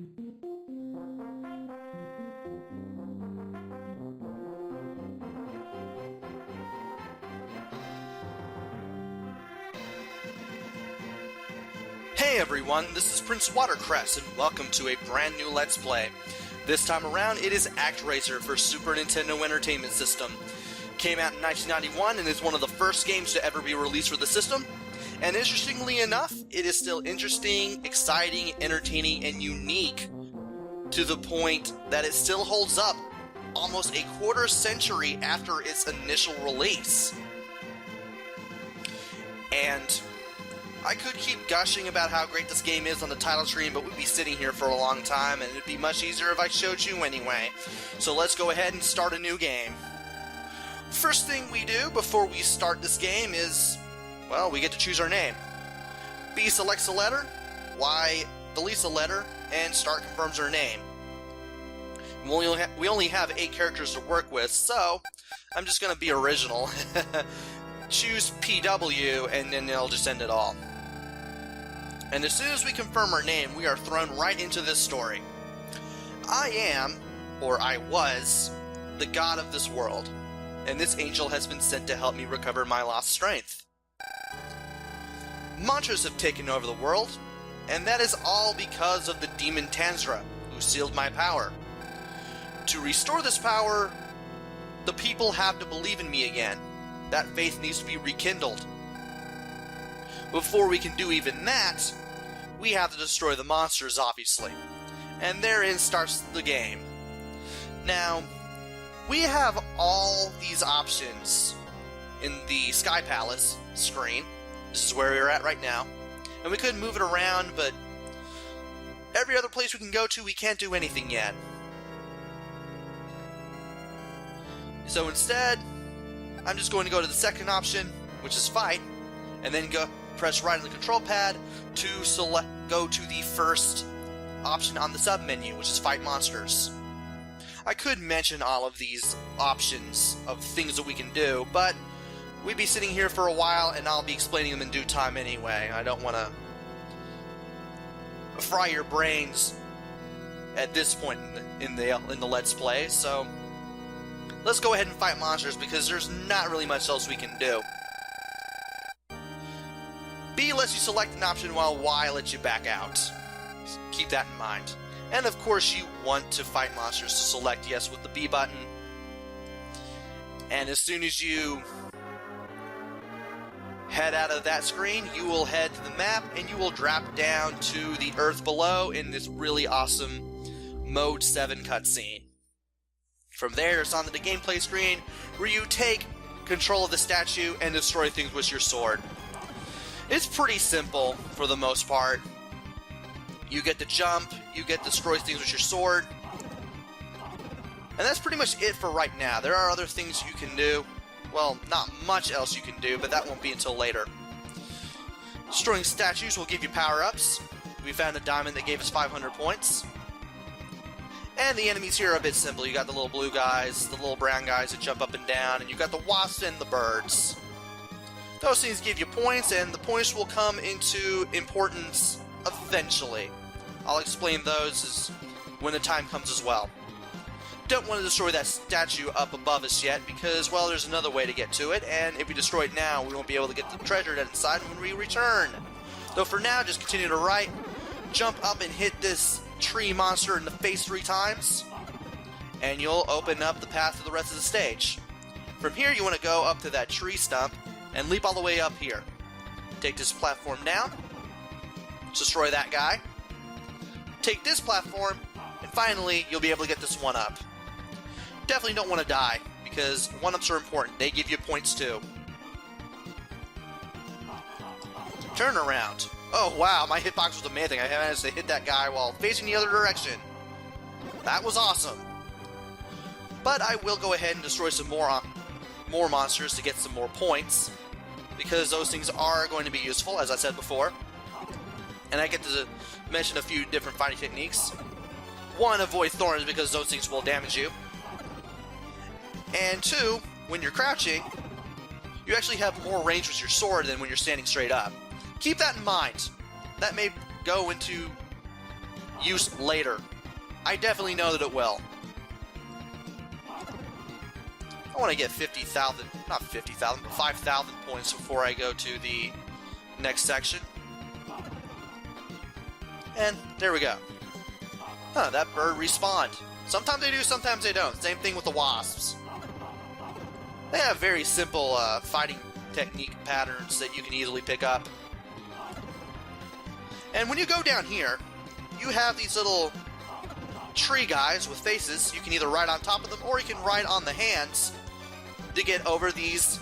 Hey everyone, this is Prince Watercress, and welcome to a brand new Let's Play. This time around, it is ActRaiser for Super Nintendo Entertainment System. Came out in 1991 and is one of the first games to ever be released for the system. And interestingly enough, it is still interesting, exciting, entertaining, and unique to the point that it still holds up almost a quarter century after its initial release. And I could keep gushing about how great this game is on the title screen, but we'd be sitting here for a long time, and it'd be much easier if I showed you anyway. So let's go ahead and start a new game. First thing we do before we start this game is, well, we get to choose our name. B selects a letter, Y deletes a letter, and Start confirms our name. We only have 8 characters to work with, so I'm just going to be original. Choose PW, and then it'll just end it all. And as soon as we confirm our name, we are thrown right into this story. I am, or I was, the god of this world, and this angel has been sent to help me recover my lost strength. Monsters have taken over the world, and that is all because of the demon Tanzra, who sealed my power. To restore this power, the people have to believe in me again. That faith needs to be rekindled. Before we can do even that, we have to destroy the monsters, obviously. And therein starts the game. Now, we have all these options in the Sky Palace screen. This is where we're at right now. And we could move it around, but every other place we can go to, we can't do anything yet. So instead, I'm just going to go to the second option, which is Fight, and then press right on the control pad to go to the first option on the sub-menu, which is Fight Monsters. I could mention all of these options of things that we can do, but we'd be sitting here for a while, and I'll be explaining them in due time anyway. I don't want to fry your brains at this point in the Let's Play, so let's go ahead and fight monsters, because there's not really much else we can do. B lets you select an option, while Y lets you back out. Keep that in mind. And of course you want to fight monsters, to select yes with the B button. And as soon as you head out of that screen, you will head to the map, and you will drop down to the earth below in this really awesome Mode 7 cutscene. From there, it's on the gameplay screen, where you take control of the statue and destroy things with your sword. It's pretty simple, for the most part. You get to jump, you get to destroy things with your sword, and that's pretty much it for right now. There are other things you can do. Well, not much else you can do, but that won't be until later. Destroying statues will give you power-ups. We found a diamond that gave us 500 points. And the enemies here are a bit simple. You got the little blue guys, the little brown guys that jump up and down, and you got the wasps and the birds. Those things give you points, and the points will come into importance eventually. I'll explain those when the time comes as well. Don't want to destroy that statue up above us yet, because, well, there's another way to get to it, and if we destroy it now, we won't be able to get the treasure that's inside when we return. So for now, just continue to right, jump up and hit this tree monster in the face 3 times, and you'll open up the path to the rest of the stage. From here, you want to go up to that tree stump and leap all the way up here. Take this platform down, destroy that guy, take this platform, and finally you'll be able to get this 1-up. Definitely don't want to die, because 1-ups are important. They give you points too. Turn around. Oh wow, my hitbox was amazing. I managed to hit that guy while facing the other direction. That was awesome. But I will go ahead and destroy some more monsters to get some more points, because those things are going to be useful, as I said before. And I get to mention a few different fighting techniques. 1, avoid thorns, because those things will damage you. And 2, when you're crouching, you actually have more range with your sword than when you're standing straight up. Keep that in mind. That may go into use later. I definitely know that it will. I want to get 50,000, not 50,000, but 5,000 points before I go to the next section. And there we go. Huh, that bird respawned. Sometimes they do, sometimes they don't. Same thing with the wasps. They have very simple fighting technique patterns that you can easily pick up. And when you go down here, you have these little tree guys with faces. You can either ride on top of them or you can ride on the hands to get over these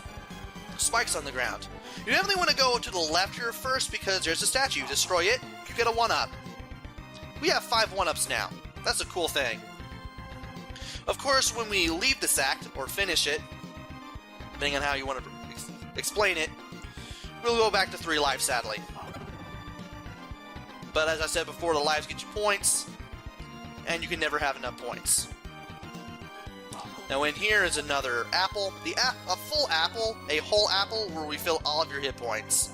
spikes on the ground. You definitely want to go to the left here first because there's a statue. Destroy it, you get a 1-up. We have 5 1-ups now. That's a cool thing. Of course, when we leave this act, or finish it, depending on how you want to explain it, we'll go back to 3 lives, sadly. But as I said before, the lives get you points, and you can never have enough points. Now in here is another apple. A full apple, a whole apple, where we fill all of your hit points.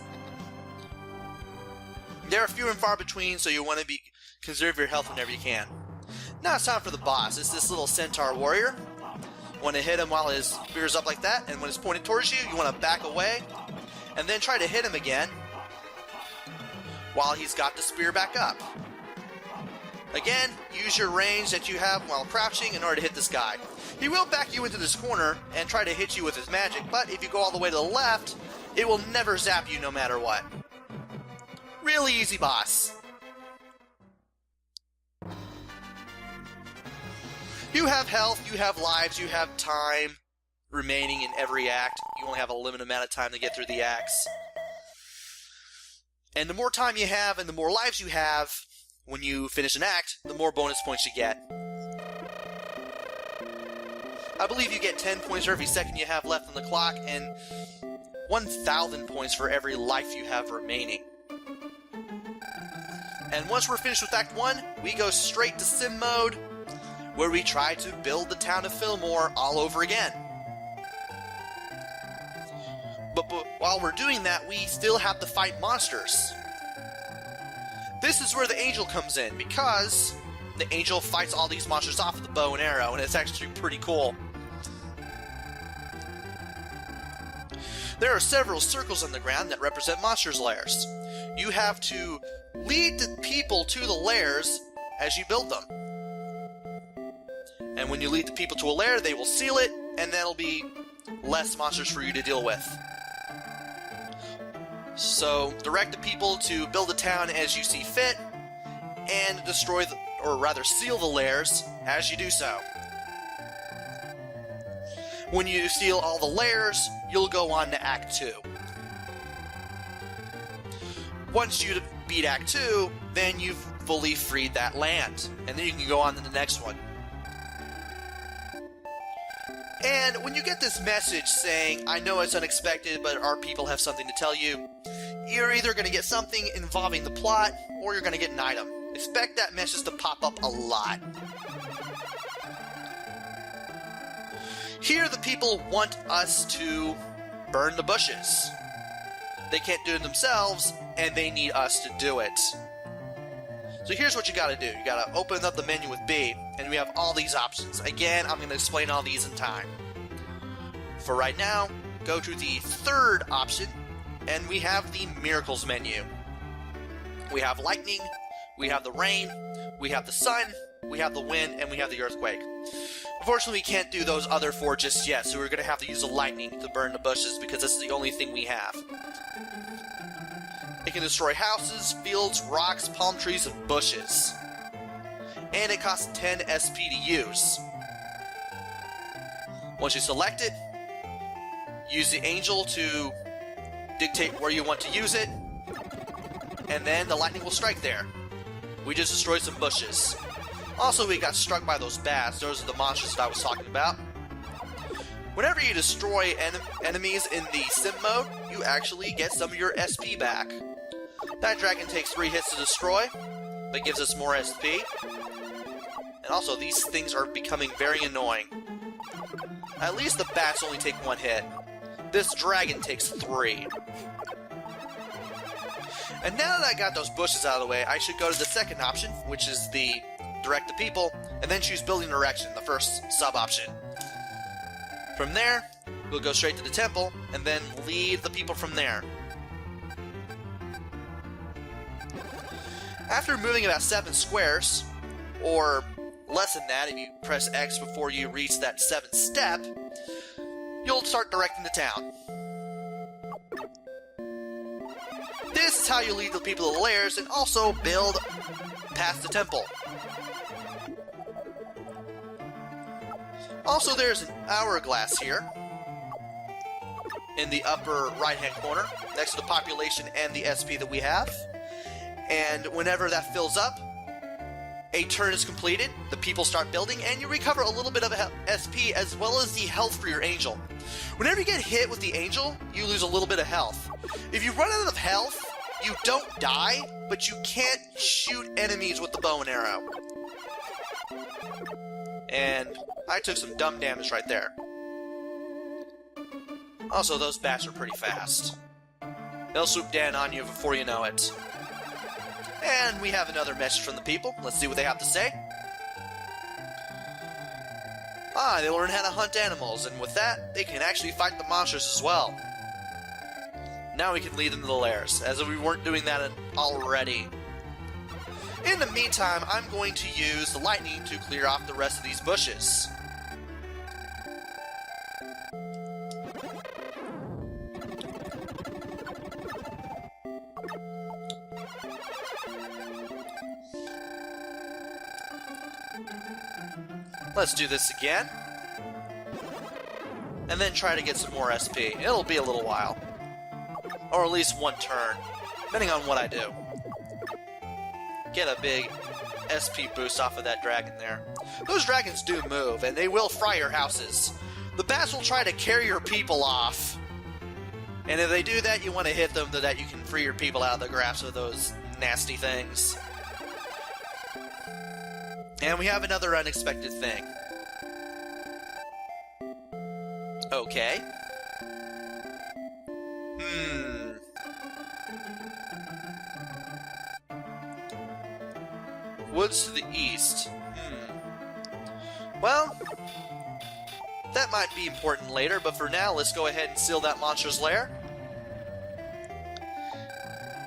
There are few and far between, so you want to conserve your health whenever you can. Now it's time for the boss. It's this little centaur warrior. You want to hit him while his spear is up like that, and when it's pointed towards you, you want to back away, and then try to hit him again while he's got the spear back up. Again, use your range that you have while crouching in order to hit this guy. He will back you into this corner and try to hit you with his magic, but if you go all the way to the left, it will never zap you no matter what. Really easy boss. You have health, you have lives, you have time remaining in every act. You only have a limited amount of time to get through the acts. And the more time you have and the more lives you have when you finish an act, the more bonus points you get. I believe you get 10 points for every second you have left on the clock, and 1,000 points for every life you have remaining. And once we're finished with Act 1, we go straight to Sim Mode, where we try to build the town of Fillmore all over again. But while we're doing that, we still have to fight monsters. This is where the angel comes in, because the angel fights all these monsters off with a bow and arrow, and it's actually pretty cool. There are several circles on the ground that represent monsters' lairs. You have to lead the people to the lairs as you build them. And when you lead the people to a lair, they will seal it, and that'll be less monsters for you to deal with. So, direct the people to build the town as you see fit, and destroy, or rather seal the lairs as you do so. When you seal all the lairs, you'll go on to Act 2. Once you beat Act 2, then you've fully freed that land, and then you can go on to the next one. And when you get this message saying, I know it's unexpected, but our people have something to tell you, you're either going to get something involving the plot, or you're going to get an item. Expect that message to pop up a lot. Here the people want us to burn the bushes. They can't do it themselves, and they need us to do it. So here's what you gotta do. You gotta open up the menu with B, and we have all these options. Again, I'm gonna explain all these in time. For right now, go to the third option, and we have the Miracles menu. We have lightning, we have the rain, we have the sun, we have the wind, and we have the earthquake. Unfortunately, we can't do those other 4 just yet, so we're gonna have to use the lightning to burn the bushes, because this is the only thing we have. It can destroy houses, fields, rocks, palm trees, and bushes. And it costs 10 SP to use. Once you select it, use the angel to dictate where you want to use it, and then the lightning will strike there. We just destroyed some bushes. Also, we got struck by those bats. Those are the monsters that I was talking about. Whenever you destroy enemies in the sim mode, you actually get some of your SP back. That dragon takes 3 hits to destroy, but gives us more SP. And also, these things are becoming very annoying. At least the bats only take 1 hit. This dragon takes 3. And now that I got those bushes out of the way, I should go to the second option, which is the direct the people, and then choose building direction, the first sub-option. From there, we'll go straight to the temple, and then lead the people from there. After moving about 7 squares, or less than that if you press X before you reach that 7th step, you'll start directing the town. This is how you lead the people to the lairs and also build past the temple. Also, there's an hourglass here in the upper right-hand corner next to the population and the SP that we have. And whenever that fills up, a turn is completed, the people start building, and you recover a little bit of SP as well as the health for your angel. Whenever you get hit with the angel, you lose a little bit of health. If you run out of health, you don't die, but you can't shoot enemies with the bow and arrow. And I took some dumb damage right there. Also, those bats are pretty fast. They'll swoop down on you before you know it. And we have another message from the people. Let's see what they have to say. They learn how to hunt animals, and with that, they can actually fight the monsters as well. Now we can lead them to the lairs, as if we weren't doing that already. In the meantime, I'm going to use the lightning to clear off the rest of these bushes. Let's do this again. And then try to get some more SP. It'll be a little while. Or at least one turn, depending on what I do. Get a big SP boost off of that dragon there. Those dragons do move, and they will fry your houses. The bats will try to carry your people off. And if they do that, you want to hit them so that you can free your people out of the grasp of those nasty things. And we have another unexpected thing. Okay. Woods to the east. Well, that might be important later, but for now, let's go ahead and seal that monster's lair.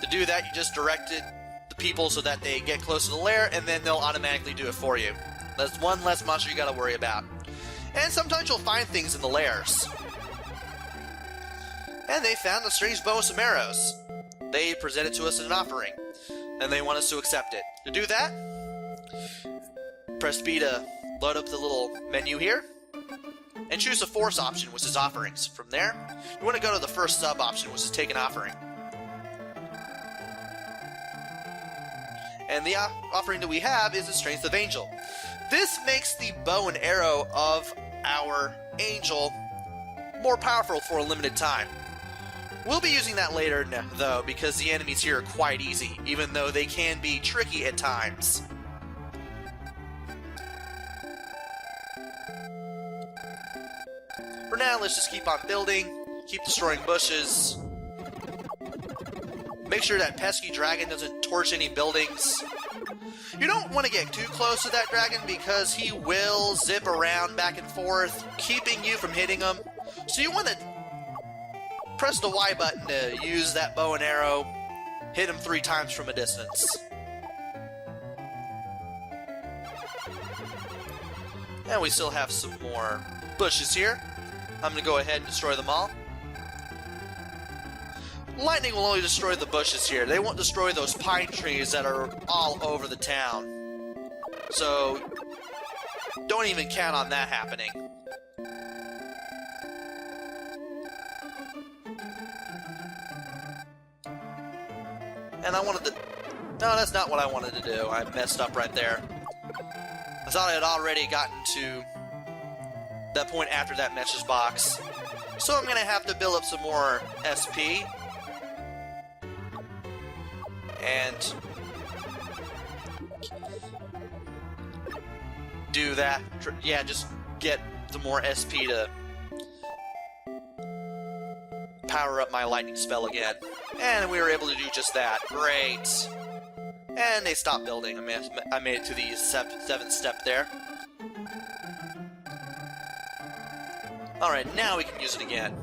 To do that, you just directed the people so that they get close to the lair, and then they'll automatically do it for you. That's one less monster you gotta worry about. And sometimes you'll find things in the lairs. And they found a strange bow and some arrows. They present it to us as an offering, and they want us to accept it. To do that, press B to load up the little menu here, and choose the force option, which is offerings. From there, you want to go to the first sub option, which is take an offering. And the offering that we have is the Strength of Angel. This makes the bow and arrow of our angel more powerful for a limited time. We'll be using that later, though, because the enemies here are quite easy, even though they can be tricky at times. For now, let's just keep on building, keep destroying bushes. Make sure that pesky dragon doesn't torch any buildings. You don't want to get too close to that dragon because he will zip around back and forth, keeping you from hitting him. So you want to press the Y button to use that bow and arrow, hit him 3 times from a distance. And we still have some more bushes here. I'm going to go ahead and destroy them all. Lightning will only destroy the bushes here. They won't destroy those pine trees that are all over the town. So, don't even count on that happening. And I wanted to... No, that's not what I wanted to do. I messed up right there. I thought I had already gotten to that point after that message box. So I'm going to have to build up some more SP. And do that. Yeah, just get the more SP to power up my lightning spell again. And we were able to do just that. Great. And they stopped building. I made it to the 7th step there. Alright, now we can use it again.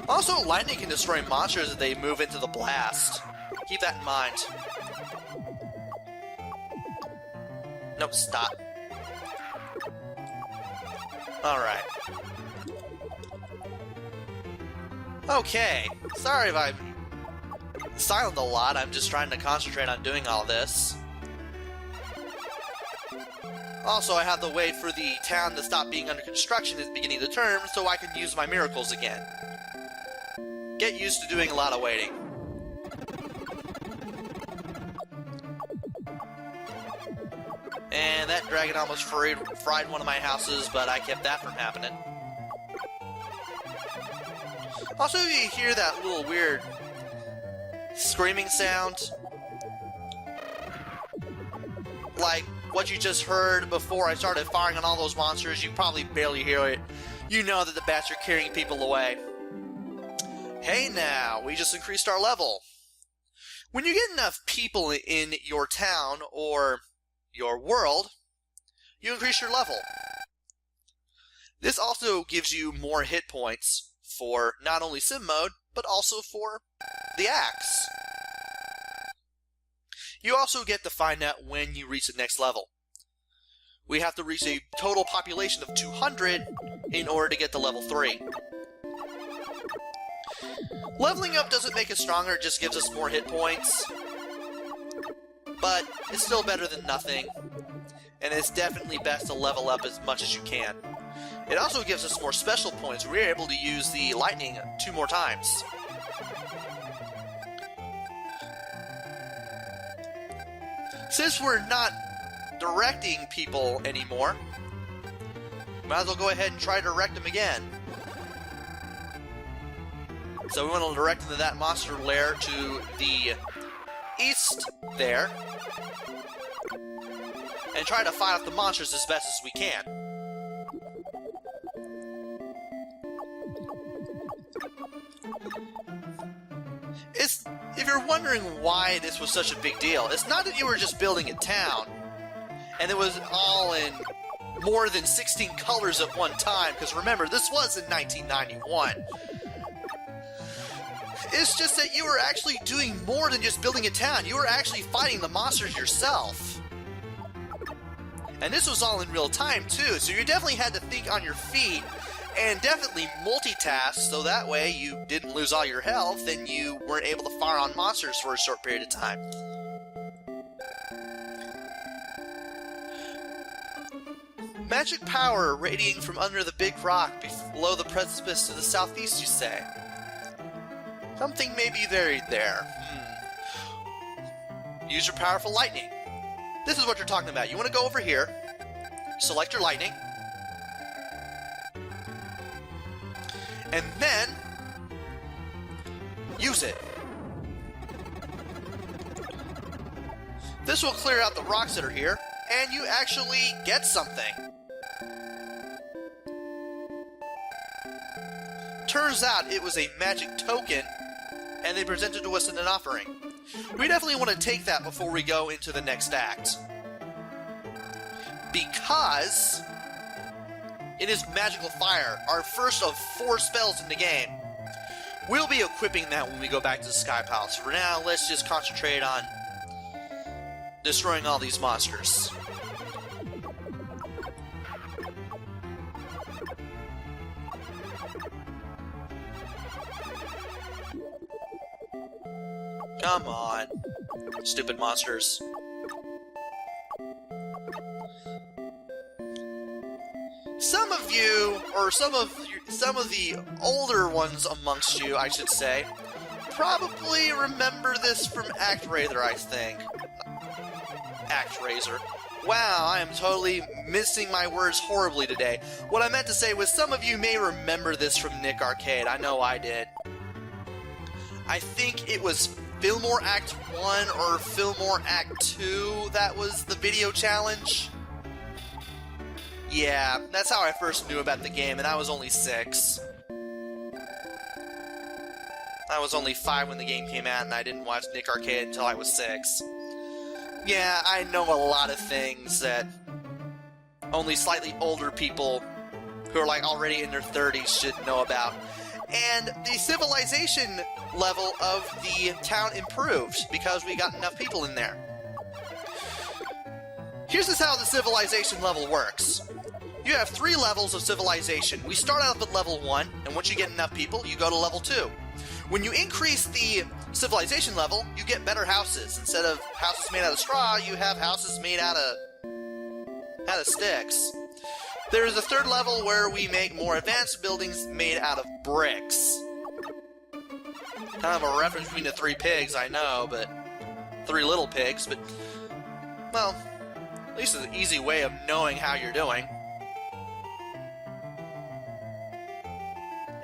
Also, lightning can destroy monsters as they move into the blast. Keep that in mind. Nope, stop. Alright. Okay. Sorry if I'm silent a lot, I'm just trying to concentrate on doing all this. Also, I have to wait for the town to stop being under construction at the beginning of the term so I can use my miracles again. Get used to doing a lot of waiting. And that dragon almost fried one of my houses, but I kept that from happening. Also, you hear that little weird screaming sound, like what you just heard before I started firing on all those monsters. You probably barely hear it. You know that the bats are carrying people away. Hey now, we just increased our level. When you get enough people in your town or your world, you increase your level. This also gives you more hit points for not only sim mode, but also for the axe. You also get to find out when you reach the next level. We have to reach a total population of 200 in order to get to level 3. Leveling up doesn't make us stronger, it just gives us more hit points. But it's still better than nothing, and it's definitely best to level up as much as you can. It also gives us more special points. We're able to use the lightning 2 more times. Since we're not directing people anymore, might as well go ahead and try to direct them again. So we want to direct them to that monster lair to the east there, and try to fight off the monsters as best as we can. If you're wondering why this was such a big deal, it's not that you were just building a town, and it was all in more than 16 colors at one time, because remember, this was in 1991. It's just that you were actually doing more than just building a town. You were actually fighting the monsters yourself. And this was all in real time, too, so you definitely had to think on your feet and definitely multitask, so that way you didn't lose all your health and you weren't able to fire on monsters for a short period of time. Magic power radiating from under the big rock below the precipice to the southeast, you say? Something may be buried there. Use your powerful lightning. This is what you're talking about. You want to go over here, select your lightning, and then use it. This will clear out the rocks that are here, and you actually get something. Turns out it was a magic token, and they presented to us in an offering. We definitely want to take that before we go into the next act, because it is Magical Fire, our first of 4 spells in the game. We'll be equipping that when we go back to the Sky Palace. For now, let's just concentrate on destroying all these monsters. Come on, stupid monsters. Some of you, or some of the older ones amongst you, I should say, probably remember this from ActRaiser, I think. ActRaiser. Wow, I am totally missing my words horribly today. What I meant to say was some of you may remember this from Nick Arcade. I know I did. I think it was Fillmore Act 1 or Fillmore Act 2 that was the video challenge. Yeah, that's how I first knew about the game, and I was only 6. I was only 5 when the game came out, and I didn't watch Nick Arcade until I was 6. Yeah, I know a lot of things that only slightly older people who are like already in their 30s should know about. And the civilization level of the town improved because we got enough people in there. Here's just how the civilization level works. You have 3 levels of civilization. We start out at level 1, and once you get enough people, you go to level 2. When you increase the civilization level, you get better houses. Instead of houses made out of straw, you have houses made out of sticks. There's a 3rd level where we make more advanced buildings made out of bricks. Kind of a reference between the 3 pigs, I know, but 3 little pigs, but, well, at least it's an easy way of knowing how you're doing.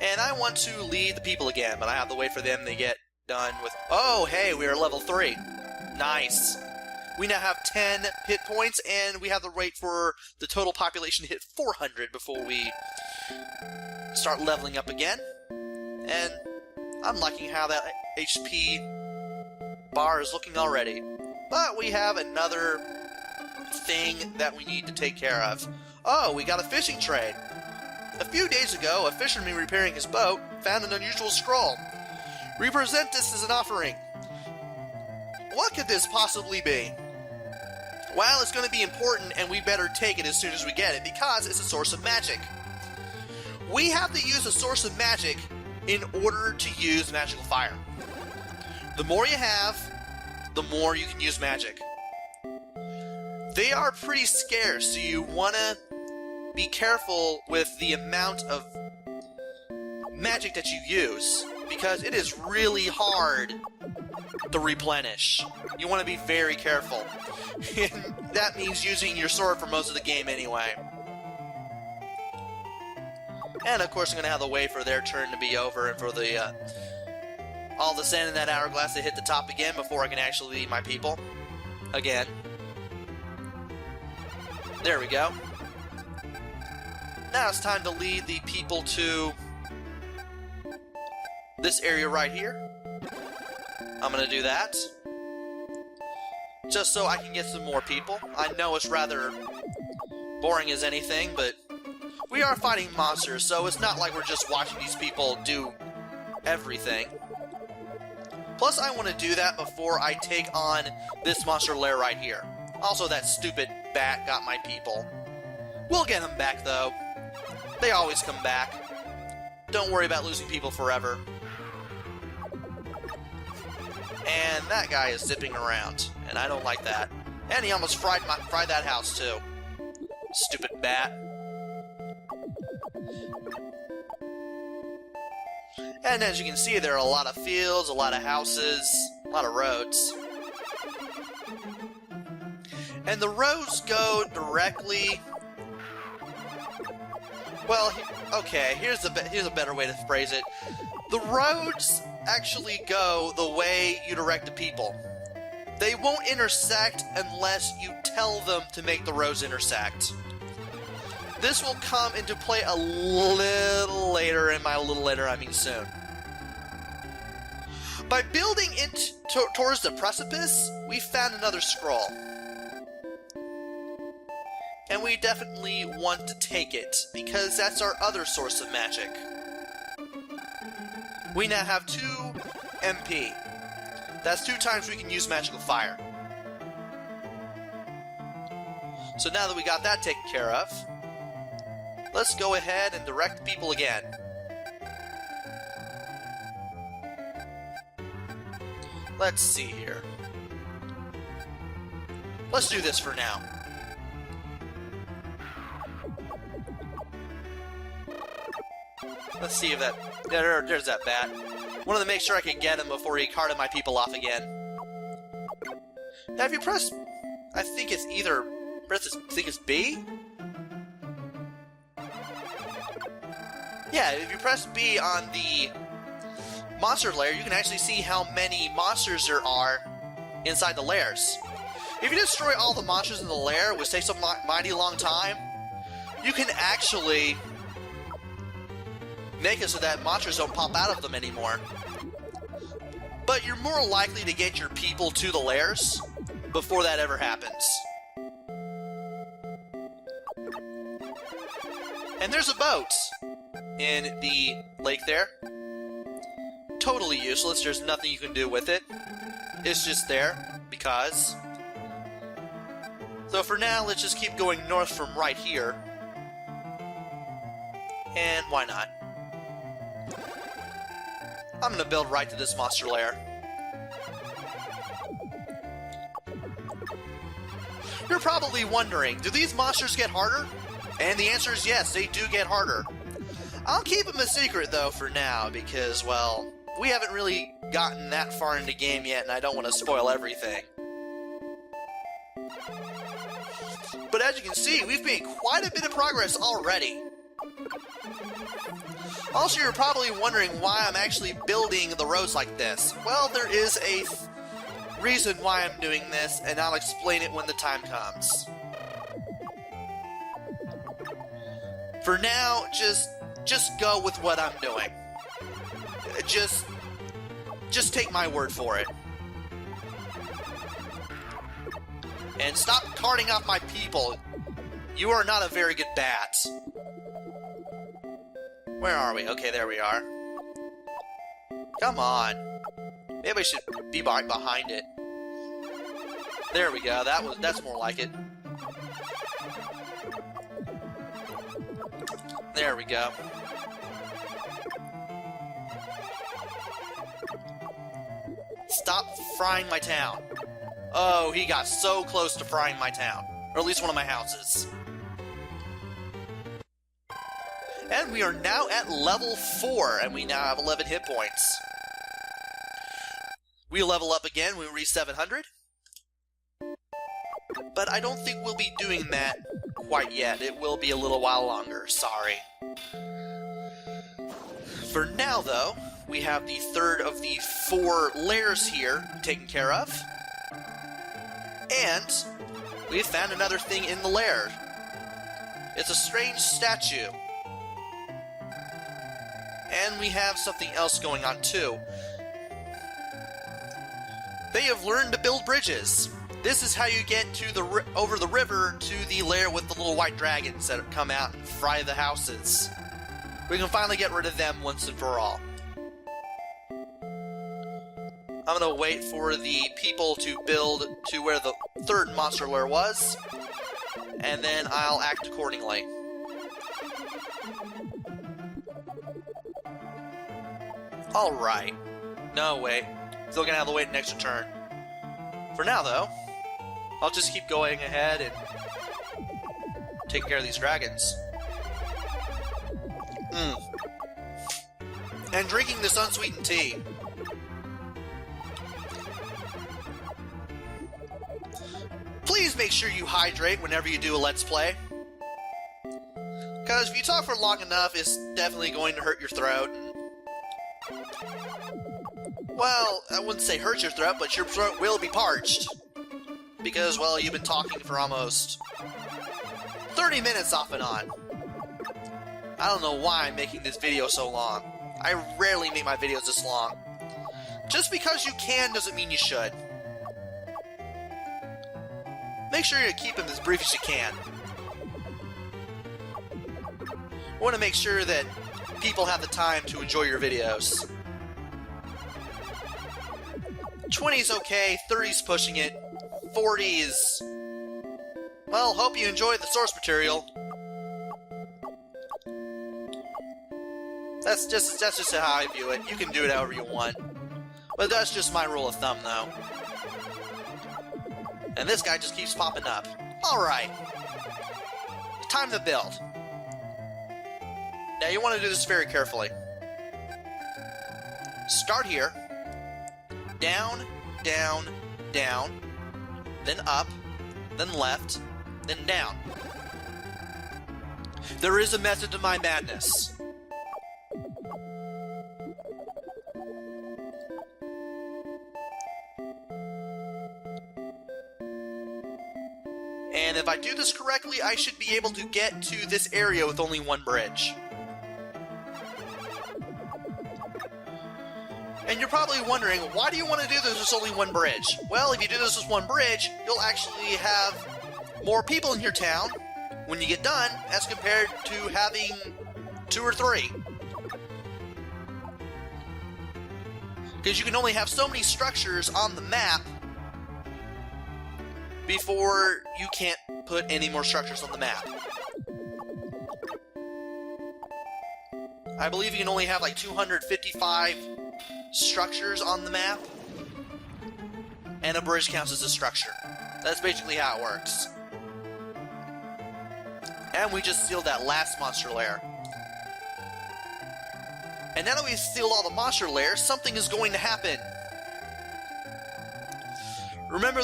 And I want to lead the people again, but I have to wait for them to get done with... Oh, hey, we are level 3. Nice. We now have 10 hit points, and we have to wait for the total population to hit 400 before we start leveling up again. And I'm liking how that HP bar is looking already. But we have another thing that we need to take care of. Oh, we got a fishing trade. A few days ago, a fisherman repairing his boat found an unusual scroll. We present this as an offering. What could this possibly be? Well, it's going to be important, and we better take it as soon as we get it, because it's a source of magic. We have to use a source of magic in order to use magical fire. The more you have, the more you can use magic. They are pretty scarce, so you want to be careful with the amount of magic that you use, because it is really hard to replenish. You want to be very careful. And that means using your sword for most of the game anyway. And of course I'm going to have to wait for their turn to be over and for the all the sand in that hourglass to hit the top again before I can actually lead my people. Again. There we go. Now it's time to lead the people to this area right here. I'm going to do that. Just so I can get some more people. I know it's rather boring as anything, but we are fighting monsters, so it's not like we're just watching these people do everything. Plus, I want to do that before I take on this monster lair right here. Also, that stupid bat got my people. We'll get them back, though. They always come back. Don't worry about losing people forever. And that guy is zipping around, and I don't like that. And he almost fried that house, too. Stupid bat. And as you can see, there are a lot of fields, a lot of houses, a lot of roads. And the roads go directly... Well, okay, here's a better way to phrase it. The roads actually go the way you direct the people. They won't intersect unless you tell them to make the roads intersect. This will come into play a little later, and by a little later I mean soon. By building towards the precipice, we found another scroll. And we definitely want to take it, because that's our other source of magic. We now have 2 MP. That's 2 times we can use magical fire. So now that we got that taken care of, let's go ahead and direct people again. Let's see here. Let's do this for now. Let's see if that... There's that bat. Wanted to make sure I could get him before he carted my people off again. Now if you press... I think it's either... I think it's B? Yeah, if you press B on the monster lair, you can actually see how many monsters there are inside the lairs. If you destroy all the monsters in the lair, which takes a mighty long time, you can actually make it so that monsters don't pop out of them anymore. but you're more likely to get your people to the lairs before that ever happens. And there's a boat in the lake there. Totally useless, there's nothing you can do with it. It's just there, because. So for now, let's just keep going north from right here. And why not? I'm gonna build right to this monster lair. You're probably wondering, do these monsters get harder? And the answer is yes, they do get harder. I'll keep them a secret though for now, because, well, we haven't really gotten that far into the game yet, and I don't want to spoil everything. But as you can see, we've made quite a bit of progress already. Also, you're probably wondering why I'm actually building the roads like this. Well, there is a reason why I'm doing this, and I'll explain it when the time comes. For now, just go with what I'm doing. Just take my word for it. And stop carting off my people. You are not a very good bat. Where are we? Okay, there we are. Come on. Maybe I should be right behind it. There we go. That's more like it. There we go. Stop frying my town. Oh, he got so close to frying my town. Or at least one of my houses. And we are now at level 4, and we now have 11 hit points. We level up again when we reach 700. But I don't think we'll be doing that quite yet. It will be a little while longer, sorry. For now, though, we have the third of the 4 lairs here taken care of. And we've found another thing in the lair. It's a strange statue. And we have something else going on too. They have learned to build bridges. This is how you get to over the river to the lair with the little white dragons that come out and fry the houses. We can finally get rid of them once and for all. I'm gonna wait for the people to build to where the third monster lair was, and then I'll act accordingly. Alright. No, wait. Still gonna have to wait an extra turn. For now, though, I'll just keep going ahead and taking care of these dragons. And drinking this unsweetened tea. Please make sure you hydrate whenever you do a Let's Play. Because if you talk for long enough, it's definitely going to hurt your throat. Well, I wouldn't say hurt your throat, but your throat will be parched. Because, well, you've been talking for almost 30 minutes off and on. I don't know why I'm making this video so long. I rarely make my videos this long. Just because you can doesn't mean you should. Make sure you keep them as brief as you can. I want to make sure that people have the time to enjoy your videos. 20's okay, 30's pushing it, 40's... Well, hope you enjoyed the source material. That's just how I view it. You can do it however you want. But that's just my rule of thumb, though. And this guy just keeps popping up. Alright. Time to build. Now you want to do this very carefully. Start here. Down, down, down. Then up. Then left. Then down. There is a method to my madness. And if I do this correctly, I should be able to get to this area with only one bridge. And you're probably wondering, why do you want to do this with only one bridge? Well, if you do this with one bridge, you'll actually have more people in your town when you get done as compared to having 2 or 3. Because you can only have so many structures on the map before you can't put any more structures on the map. I believe you can only have like 255 structures on the map, and a bridge counts as a structure. That's basically how it works. And we just sealed that last monster lair. And now that we've sealed all the monster lairs, something is going to happen. Remember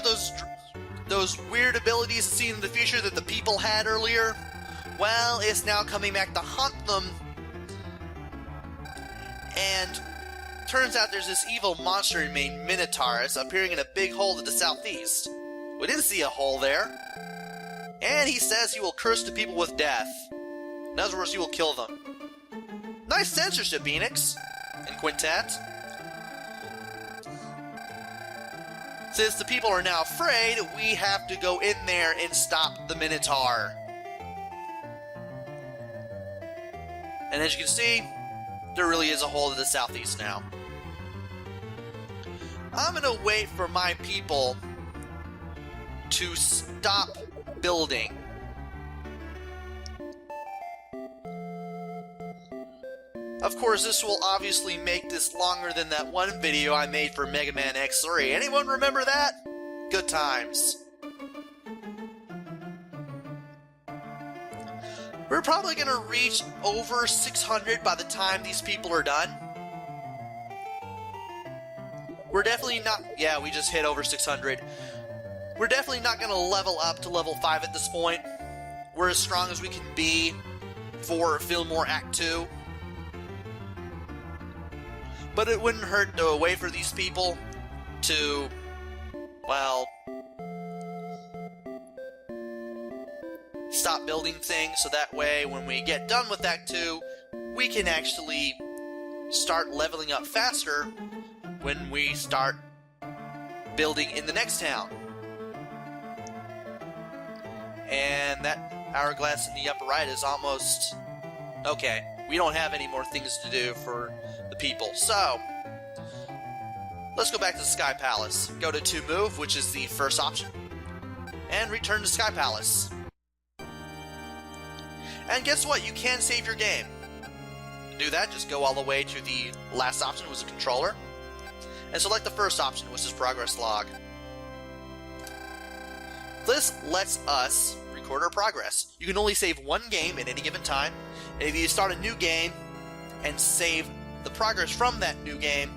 those weird abilities seen in the future that the people had earlier? Well, it's now coming back to haunt them. And turns out there's this evil monster named Minotaurus appearing in a big hole to the southeast. We didn't see a hole there. And he says he will curse the people with death. In other words, he will kill them. Nice censorship, Enix and Quintet. Since the people are now afraid, we have to go in there and stop the Minotaur. And as you can see, there really is a hole to the southeast now. I'm gonna wait for my people to stop building. Of course, this will obviously make this longer than that one video I made for Mega Man X3. Anyone remember that? Good times. We're probably going to reach over 600 by the time these people are done. We're definitely not... Yeah, we just hit over 600. We're definitely not going to level up to level 5 at this point. We're as strong as we can be for Fillmore Act 2. But it wouldn't hurt to wait for these people to, well, stop building things, so that way when we get done with Act 2, we can actually start leveling up faster when we start building in the next town. And that hourglass in the upper right is almost... Okay, we don't have any more things to do for the people. So, let's go back to the Sky Palace. Go to 2 Move, which is the first option, and return to Sky Palace. And guess what? You can save your game. To do that, just go all the way to the last option, which was the controller, and select the first option, which is Progress Log. This lets us record our progress. You can only save one game at any given time, and if you start a new game and save the progress from that new game,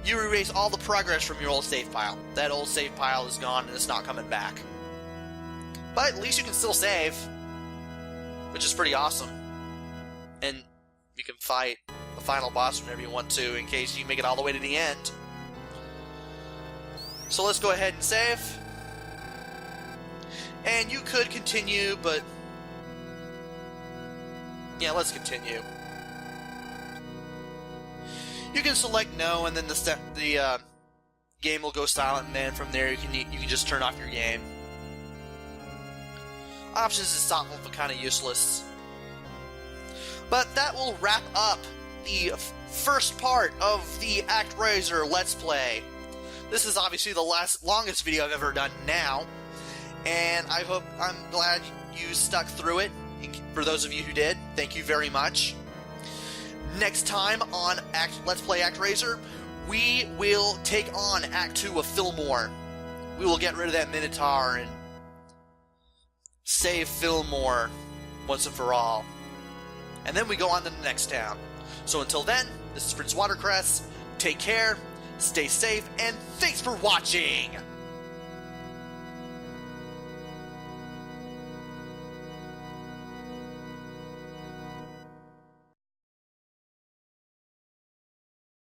you erase all the progress from your old save file. That old save file is gone and it's not coming back. But at least you can still save, which is pretty awesome. And you can fight the final boss whenever you want to, in case you make it all the way to the end. So let's go ahead and save. And you could continue, but yeah, let's continue. You can select no, and then the game will go silent, and then from there you can just turn off your game. Options is thoughtful but kind of useless. But that will wrap up the first part of the ActRaiser Let's Play. This is obviously the longest video I've ever done now, and I'm glad you stuck through it. For those of you who did, thank you very much. Next time on Let's Play ActRaiser, we will take on Act 2 of Fillmore. We will get rid of that Minotaur and save Fillmore once and for all. And then we go on to the next town. So until then, this is Prince Watercress. Take care, stay safe, and thanks for watching!